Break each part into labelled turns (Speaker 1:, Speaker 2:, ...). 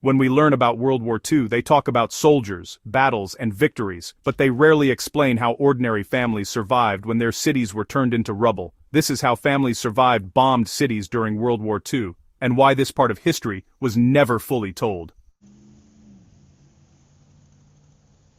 Speaker 1: When we learn about World War II, they talk about soldiers, battles, and victories, but they rarely explain how ordinary families survived when their cities were turned into rubble. This is how families survived bombed cities during World War II, and why this part of history was never fully told.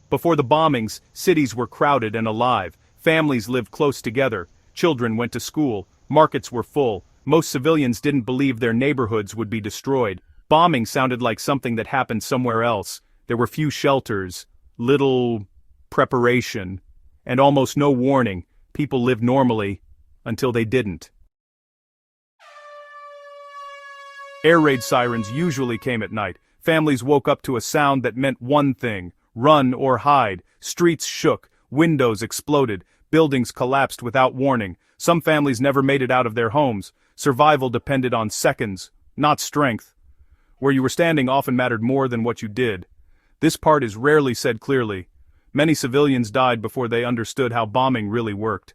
Speaker 1: Before the bombings, cities were crowded and alive, families lived close together, children went to school, markets were full, most civilians didn't believe their neighborhoods would be destroyed. Bombing sounded like something that happened somewhere else. There were few shelters, little preparation, and almost no warning. People lived normally until they didn't. Air raid sirens usually came at night. Families woke up to a sound that meant one thing: run or hide. Streets shook, windows exploded, buildings collapsed without warning. Some families never made it out of their homes. Survival depended on seconds, not strength. Where you were standing often mattered more than what you did. This part is rarely said clearly. Many civilians died before they understood how bombing really worked.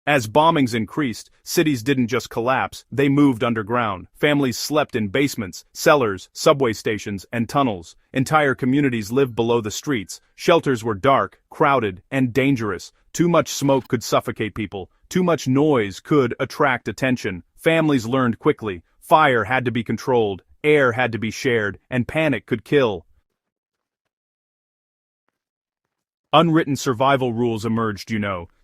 Speaker 1: As bombings increased, cities didn't just collapse, they moved underground. Families slept in basements, cellars, subway stations, and tunnels. Entire communities lived below the streets. Shelters were dark, crowded, and dangerous. Too much smoke could suffocate people. Too much noise could attract attention. Families learned quickly. Fire had to be controlled, air had to be shared, and panic could kill. Unwritten survival rules emerged,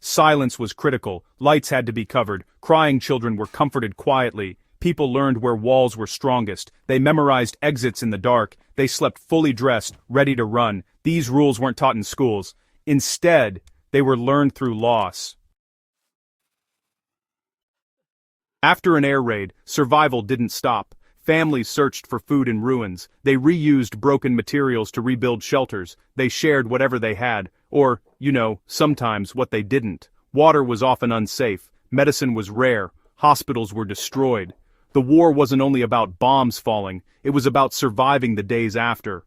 Speaker 1: Silence was critical, lights had to be covered, crying children were comforted quietly, people learned where walls were strongest, they memorized exits in the dark, they slept fully dressed, ready to run. These rules weren't taught in schools. Instead, they were learned through loss. After an air raid, survival didn't stop. Families searched for food in ruins, they reused broken materials to rebuild shelters, they shared whatever they had, or, sometimes what they didn't. Water was often unsafe, medicine was rare, hospitals were destroyed. The war wasn't only about bombs falling, it was about surviving the days after.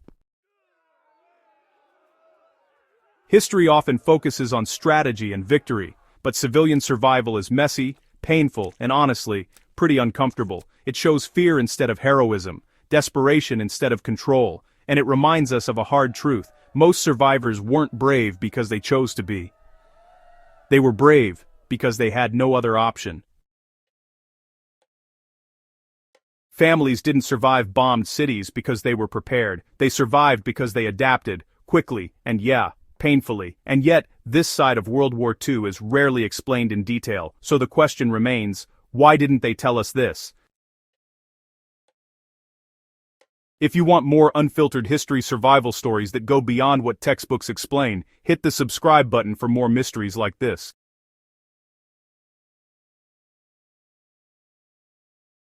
Speaker 1: History often focuses on strategy and victory, but civilian survival is messy, painful, and honestly, pretty uncomfortable. It shows fear instead of heroism, desperation instead of control, and it reminds us of a hard truth. Most survivors weren't brave because they chose to be. They were brave because they had no other option. Families didn't survive bombed cities because they were prepared. They survived because they adapted, quickly, and painfully. And yet, this side of World War II is rarely explained in detail, so the question remains, why didn't they tell us this? If you want more unfiltered history survival stories that go beyond what textbooks explain, hit the subscribe button for more mysteries like this.